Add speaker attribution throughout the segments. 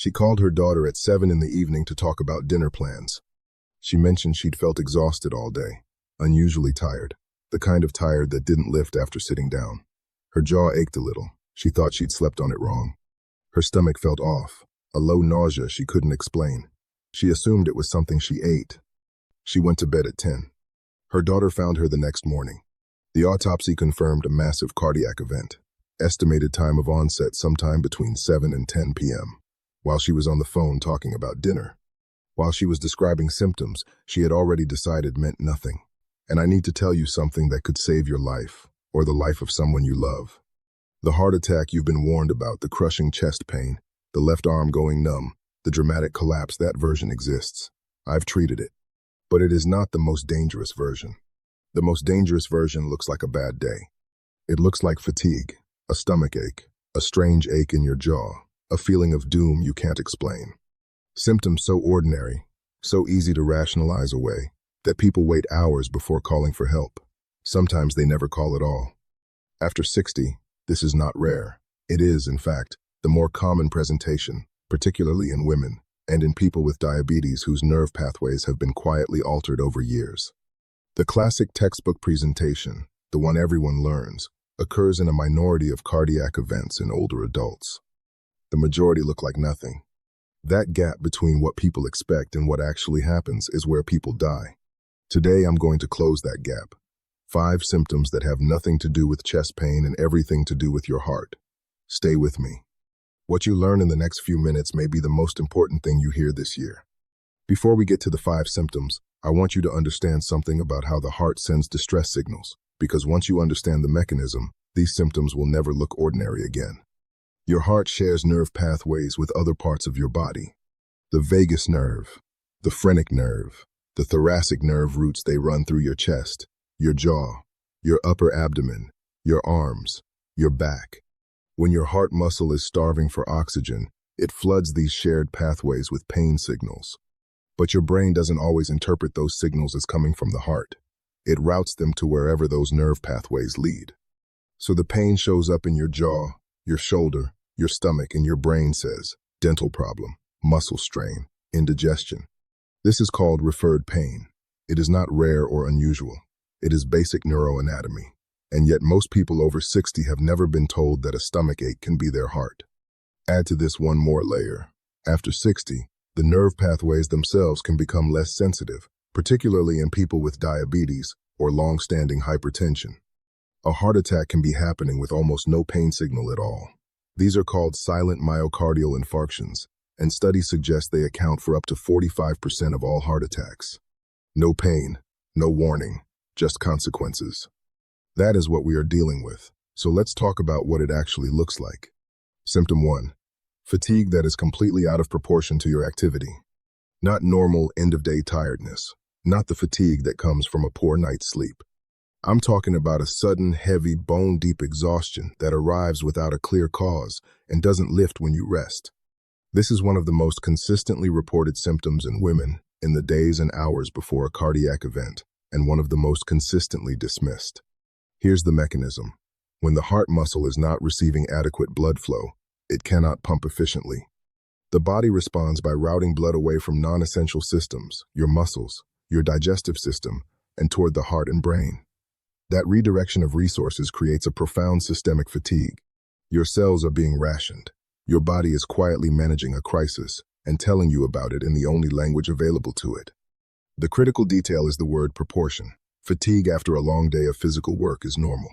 Speaker 1: She called her daughter at 7 in the evening to talk about dinner plans. She mentioned she'd felt exhausted all day, unusually tired, the kind of tired that didn't lift after sitting down. Her jaw ached a little. She thought she'd slept on it wrong. Her stomach felt off, a low nausea she couldn't explain. She assumed it was something she ate. She went to bed at 10. Her daughter found her the next morning. The autopsy confirmed a massive cardiac event. Estimated time of onset sometime between 7 and 10 p.m. While she was on the phone talking about dinner. While she was describing symptoms she had already decided meant nothing. And I need to tell you something that could save your life, or the life of someone you love. The heart attack you've been warned about, the crushing chest pain, the left arm going numb, the dramatic collapse, that version exists. I've treated it. But it is not the most dangerous version. The most dangerous version looks like a bad day. It looks like fatigue, a stomach ache, a strange ache in your jaw, a feeling of doom you can't explain. Symptoms so ordinary, so easy to rationalize away, that people wait hours before calling for help. Sometimes they never call at all. After 60, this is not rare. It is, in fact, the more common presentation, particularly in women, and in people with diabetes whose nerve pathways have been quietly altered over years. The classic textbook presentation, the one everyone learns, occurs in a minority of cardiac events in older adults. The majority look like nothing. That gap between what people expect and what actually happens is where people die. Today I'm going to close that gap. 5 symptoms that have nothing to do with chest pain and everything to do with your heart. Stay with me. What you learn in the next few minutes may be the most important thing you hear this year. Before we get to the 5 symptoms, I want you to understand something about how the heart sends distress signals, because once you understand the mechanism, these symptoms will never look ordinary again. Your heart shares nerve pathways with other parts of your body. The vagus nerve, the phrenic nerve, the thoracic nerve roots, they run through your chest, your jaw, your upper abdomen, your arms, your back. When your heart muscle is starving for oxygen, it floods these shared pathways with pain signals. But your brain doesn't always interpret those signals as coming from the heart. It routes them to wherever those nerve pathways lead. So the pain shows up in your jaw, your shoulder, your stomach, and your brain says, dental problem, muscle strain, indigestion. This is called referred pain. It is not rare or unusual. It is basic neuroanatomy. And yet most people over 60 have never been told that a stomach ache can be their heart. Add to this one more layer. After 60, the nerve pathways themselves can become less sensitive, particularly in people with diabetes or long-standing hypertension. A heart attack can be happening with almost no pain signal at all. These are called silent myocardial infarctions, and studies suggest they account for up to 45% of all heart attacks. No pain, no warning, just consequences. That is what we are dealing with, so let's talk about what it actually looks like. Symptom 1. Fatigue that is completely out of proportion to your activity. Not normal end-of-day tiredness, not the fatigue that comes from a poor night's sleep. I'm talking about a sudden, heavy, bone-deep exhaustion that arrives without a clear cause and doesn't lift when you rest. This is one of the most consistently reported symptoms in women in the days and hours before a cardiac event, and one of the most consistently dismissed. Here's the mechanism. When the heart muscle is not receiving adequate blood flow, it cannot pump efficiently. The body responds by routing blood away from non-essential systems, your muscles, your digestive system, and toward the heart and brain. That redirection of resources creates a profound systemic fatigue. Your cells are being rationed. Your body is quietly managing a crisis and telling you about it in the only language available to it. The critical detail is the word proportion. Fatigue after a long day of physical work is normal.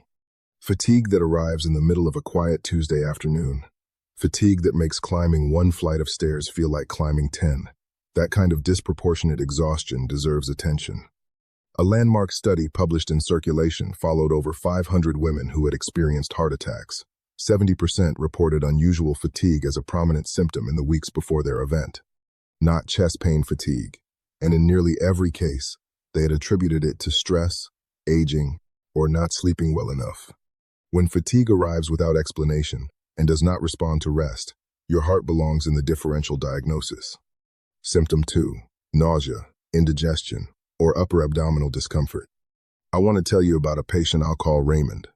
Speaker 1: Fatigue that arrives in the middle of a quiet Tuesday afternoon. Fatigue that makes climbing one flight of stairs feel like climbing 10. That kind of disproportionate exhaustion deserves attention. A landmark study published in Circulation followed over 500 women who had experienced heart attacks. 70% reported unusual fatigue as a prominent symptom in the weeks before their event. Not chest pain fatigue. And in nearly every case, they had attributed it to stress, aging, or not sleeping well enough. When fatigue arrives without explanation and does not respond to rest, your heart belongs in the differential diagnosis. Symptom 2. Nausea, indigestion, or upper abdominal discomfort. I want to tell you about a patient I'll call Raymond.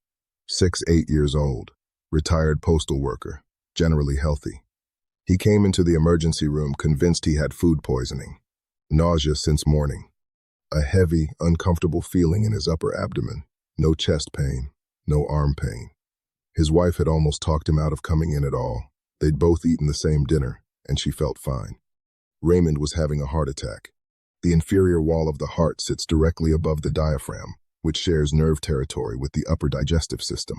Speaker 1: 6'8" years old, retired postal worker, generally healthy. He came into the emergency room convinced he had food poisoning. Nausea since morning. A heavy, uncomfortable feeling in his upper abdomen. No chest pain, no arm pain. His wife had almost talked him out of coming in at all. They'd both eaten the same dinner, and she felt fine. Raymond was having a heart attack. The inferior wall of the heart sits directly above the diaphragm, which shares nerve territory with the upper digestive system.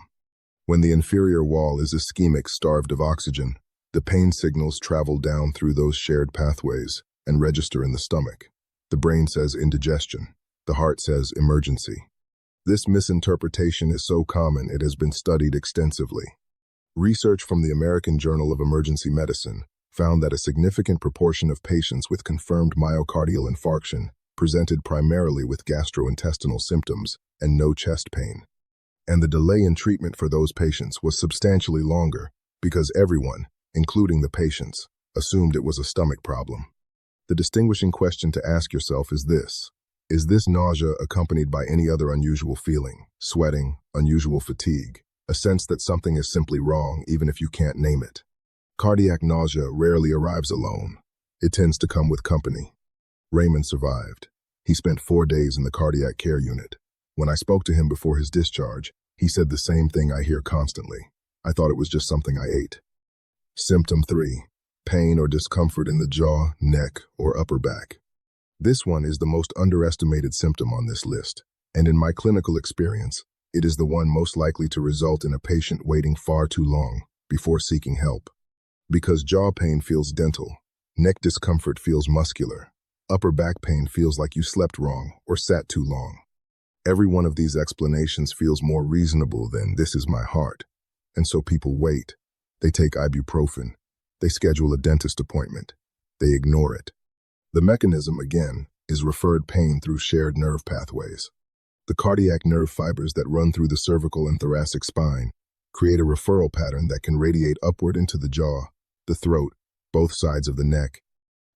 Speaker 1: When the inferior wall is ischemic, starved of oxygen, the pain signals travel down through those shared pathways and register in the stomach. The brain says indigestion. The heart says emergency. This misinterpretation is so common it has been studied extensively. Research from the American Journal of Emergency Medicine found that a significant proportion of patients with confirmed myocardial infarction presented primarily with gastrointestinal symptoms and no chest pain. And the delay in treatment for those patients was substantially longer because everyone, including the patients, assumed it was a stomach problem. The distinguishing question to ask yourself is this: is this nausea accompanied by any other unusual feeling, sweating, unusual fatigue, a sense that something is simply wrong even if you can't name it? Cardiac nausea rarely arrives alone. It tends to come with company. Raymond survived. He spent 4 days in the cardiac care unit. When I spoke to him before his discharge, he said the same thing I hear constantly. I thought it was just something I ate. Symptom 3. Pain or discomfort in the jaw, neck, or upper back. This one is the most underestimated symptom on this list, and in my clinical experience, it is the one most likely to result in a patient waiting far too long before seeking help. Because jaw pain feels dental, neck discomfort feels muscular, upper back pain feels like you slept wrong or sat too long. Every one of these explanations feels more reasonable than "this is my heart," and so people wait. They take ibuprofen. They schedule a dentist appointment. They ignore it. The mechanism, again, is referred pain through shared nerve pathways. The cardiac nerve fibers that run through the cervical and thoracic spine create a referral pattern that can radiate upward into the jaw, the throat, both sides of the neck,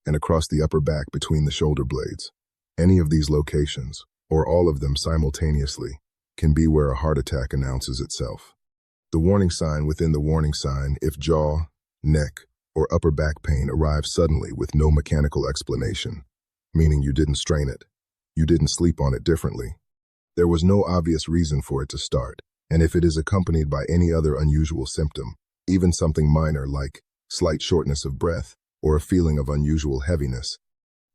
Speaker 1: and across the upper back between the shoulder blades. Any of these locations, or all of them simultaneously, can be where a heart attack announces itself. The warning sign within the warning sign: if jaw, neck, or upper back pain arrives suddenly with no mechanical explanation, meaning you didn't strain it, you didn't sleep on it differently, there was no obvious reason for it to start, and if it is accompanied by any other unusual symptom, even something minor like slight shortness of breath or a feeling of unusual heaviness,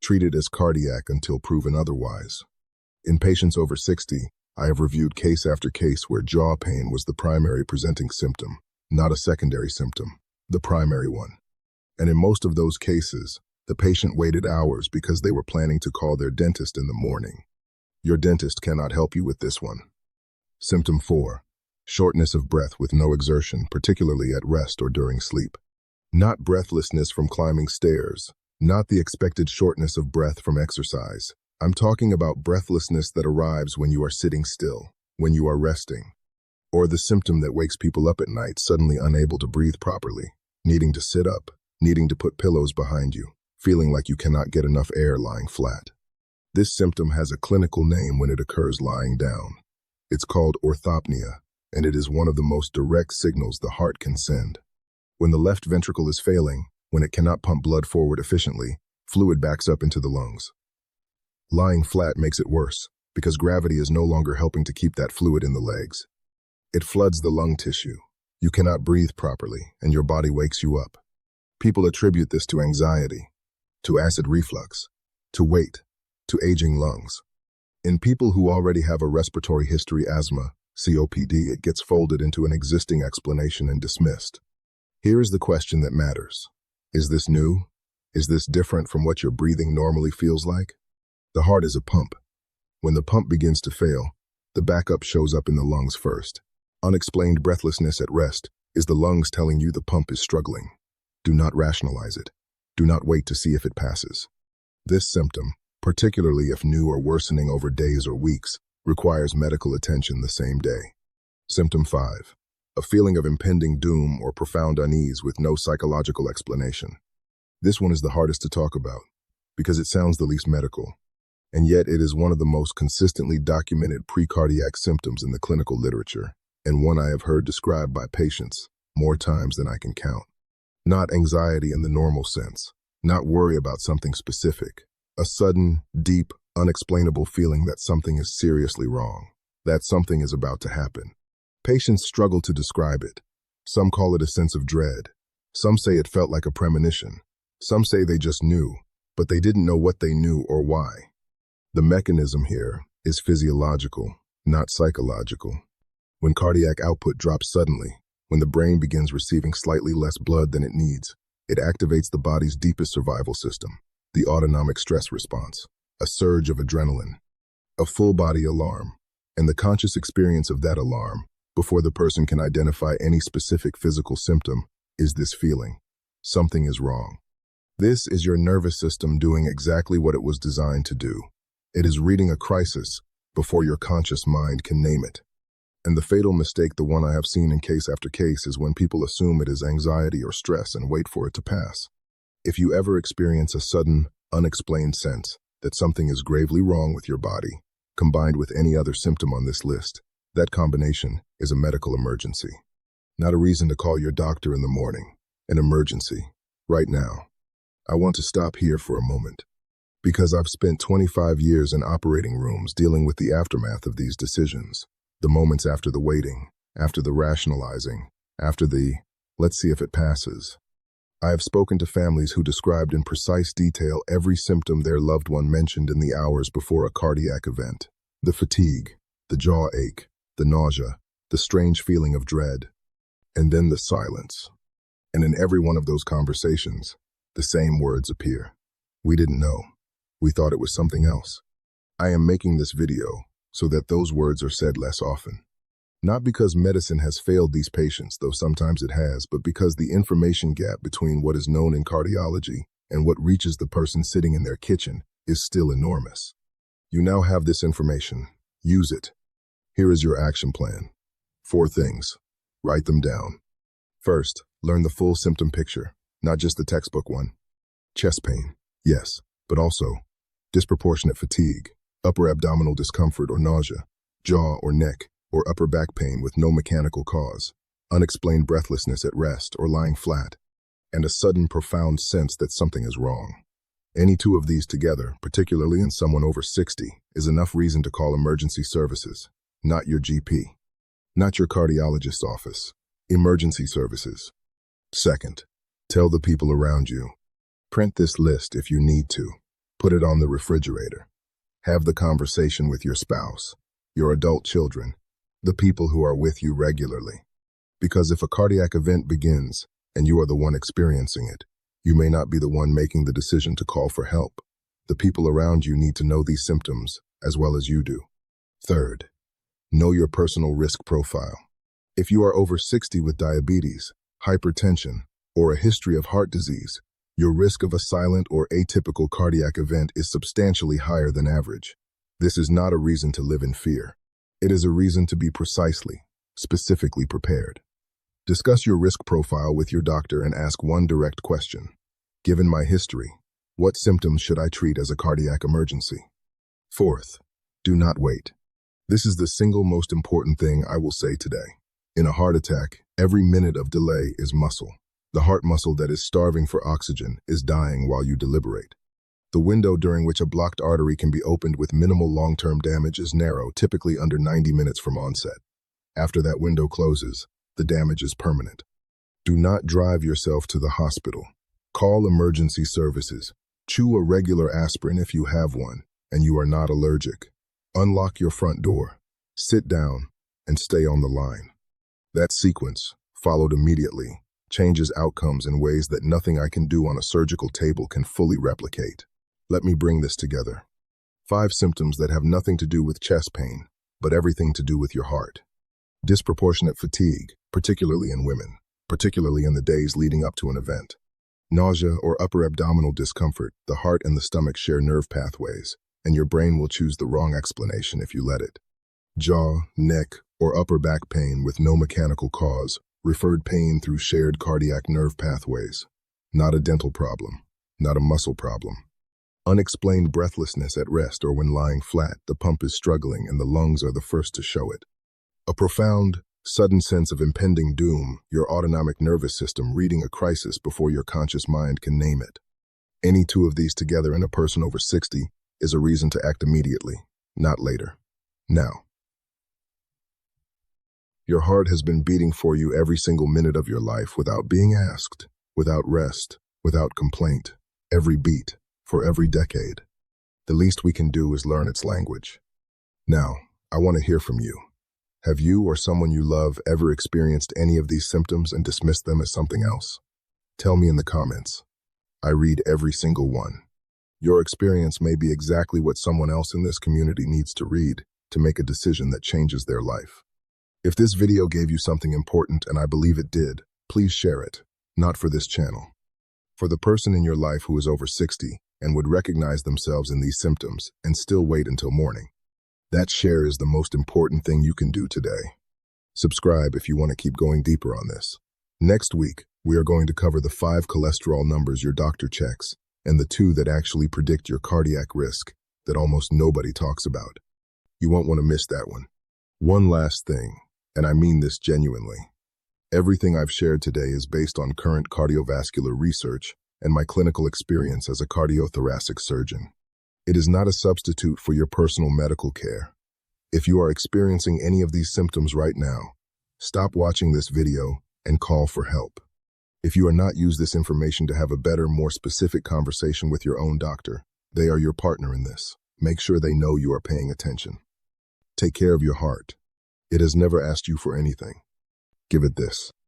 Speaker 1: treat it as cardiac until proven otherwise. In patients over 60, I have reviewed case after case where jaw pain was the primary presenting symptom, not a secondary symptom, the primary one. And in most of those cases, the patient waited hours because they were planning to call their dentist in the morning. Your dentist cannot help you with this one. Symptom 4. Shortness of breath with no exertion, particularly at rest or during sleep. Not breathlessness from climbing stairs, not the expected shortness of breath from exercise. I'm talking about breathlessness that arrives when you are sitting still, when you are resting, or the symptom that wakes people up at night suddenly unable to breathe properly, needing to sit up, needing to put pillows behind you, feeling like you cannot get enough air lying flat. This symptom has a clinical name when it occurs lying down. It's called orthopnea, and it is one of the most direct signals the heart can send. When the left ventricle is failing, when it cannot pump blood forward efficiently, fluid backs up into the lungs. Lying flat makes it worse, because gravity is no longer helping to keep that fluid in the legs. It floods the lung tissue. You cannot breathe properly, and your body wakes you up. People attribute this to anxiety, to acid reflux, to weight, to aging lungs. In people who already have a respiratory history, asthma, COPD, it gets folded into an existing explanation and dismissed. Here is the question that matters. Is this new? Is this different from what your breathing normally feels like? The heart is a pump. When the pump begins to fail, the backup shows up in the lungs first. Unexplained breathlessness at rest is the lungs telling you the pump is struggling. Do not rationalize it. Do not wait to see if it passes. This symptom, particularly if new or worsening over days or weeks, requires medical attention the same day. Symptom 5. A feeling of impending doom or profound unease with no psychological explanation. This one is the hardest to talk about, because it sounds the least medical. And yet it is one of the most consistently documented precardiac symptoms in the clinical literature, and one I have heard described by patients more times than I can count. Not anxiety in the normal sense, not worry about something specific. A sudden, deep, unexplainable feeling that something is seriously wrong, that something is about to happen. Patients struggle to describe it. Some call it a sense of dread. Some say it felt like a premonition. Some say they just knew, but they didn't know what they knew or why. The mechanism here is physiological, not psychological. When cardiac output drops suddenly, when the brain begins receiving slightly less blood than it needs, it activates the body's deepest survival system, the autonomic stress response, a surge of adrenaline, a full-body alarm, and the conscious experience of that alarm, before the person can identify any specific physical symptom, is this feeling: something is wrong. This is your nervous system doing exactly what it was designed to do. It is reading a crisis before your conscious mind can name it. And the fatal mistake, the one I have seen in case after case, is when people assume it is anxiety or stress and wait for it to pass. If you ever experience a sudden, unexplained sense that something is gravely wrong with your body, combined with any other symptom on this list, that combination is a medical emergency. Not a reason to call your doctor in the morning. An emergency. Right now. I want to stop here for a moment, because I've spent 25 years in operating rooms dealing with the aftermath of these decisions. The moments after the waiting, after the rationalizing, after the, let's see if it passes. I have spoken to families who described in precise detail every symptom their loved one mentioned in the hours before a cardiac event. The fatigue, the jaw ache, the nausea, the strange feeling of dread, and then the silence. And in every one of those conversations, the same words appear. We didn't know. We thought it was something else. I am making this video so that those words are said less often. Not because medicine has failed these patients, though sometimes it has, but because the information gap between what is known in cardiology and what reaches the person sitting in their kitchen is still enormous. You now have this information. Use it. Here is your action plan. 4 things. Write them down. First, learn the full symptom picture, not just the textbook one. Chest pain, yes, but also disproportionate fatigue, upper abdominal discomfort or nausea, jaw or neck or upper back pain with no mechanical cause, unexplained breathlessness at rest or lying flat, and a sudden profound sense that something is wrong. Any 2 of these together, particularly in someone over 60, is enough reason to call emergency services, not your GP, not your cardiologist's office, emergency services. Second, tell the people around you. Print this list if you need to. Put it on the refrigerator. Have the conversation with your spouse, your adult children, the people who are with you regularly. Because if a cardiac event begins and you are the one experiencing it, you may not be the one making the decision to call for help. The people around you need to know these symptoms as well as you do. Third, know your personal risk profile. If you are over 60 with diabetes, hypertension, or a history of heart disease, your risk of a silent or atypical cardiac event is substantially higher than average. This is not a reason to live in fear. It is a reason to be specifically prepared. Discuss your risk profile with your doctor and ask one direct question. Given my history, what symptoms should I treat as a cardiac emergency? Fourth, do not wait. This is the single most important thing I will say today. In a heart attack, every minute of delay is muscle. The heart muscle that is starving for oxygen is dying while you deliberate. The window during which a blocked artery can be opened with minimal long-term damage is narrow, typically under 90 minutes from onset. After that window closes, the damage is permanent. Do not drive yourself to the hospital. Call emergency services. Chew a regular aspirin if you have one and you are not allergic. Unlock your front door. Sit down and stay on the line. That sequence, followed immediately, changes outcomes in ways that nothing I can do on a surgical table can fully replicate. Let me bring this together. 5 symptoms that have nothing to do with chest pain, but everything to do with your heart. Disproportionate fatigue, particularly in women, particularly in the days leading up to an event. Nausea or upper abdominal discomfort, the heart and the stomach share nerve pathways, and your brain will choose the wrong explanation if you let it. Jaw, neck, or upper back pain with no mechanical cause, referred pain through shared cardiac nerve pathways. Not a dental problem, not a muscle problem. Unexplained breathlessness at rest or when lying flat, the pump is struggling and the lungs are the first to show it. A profound, Sudden sense of impending doom, your autonomic nervous system reading a crisis before your conscious mind can name it. Any two of these together in a person over 60 is a reason to act immediately, not later. Now. Your heart has been beating for you every single minute of your life without being asked, without rest, without complaint, every beat, for every decade. The least we can do is learn its language. Now, I want to hear from you. Have you or someone you love ever experienced any of these symptoms and dismissed them as something else? Tell me in the comments. I read every single one. Your experience may be exactly what someone else in this community needs to read to make a decision that changes their life. If this video gave you something important, and I believe it did, please share it, not for this channel. For the person in your life who is over 60 and would recognize themselves in these symptoms and still wait until morning. That share is the most important thing you can do today. Subscribe if you want to keep going deeper on this. Next week, we are going to cover the 5 cholesterol numbers your doctor checks and the 2 that actually predict your cardiac risk that almost nobody talks about. You won't want to miss that one. One last thing, and I mean this genuinely. Everything I've shared today is based on current cardiovascular research and my clinical experience as a cardiothoracic surgeon. It is not a substitute for your personal medical care. If you are experiencing any of these symptoms right now, stop watching this video and call for help. If you are not, use this information to have a better, more specific conversation with your own doctor. They are your partner in this. Make sure they know you are paying attention. Take care of your heart. It has never asked you for anything. Give it this.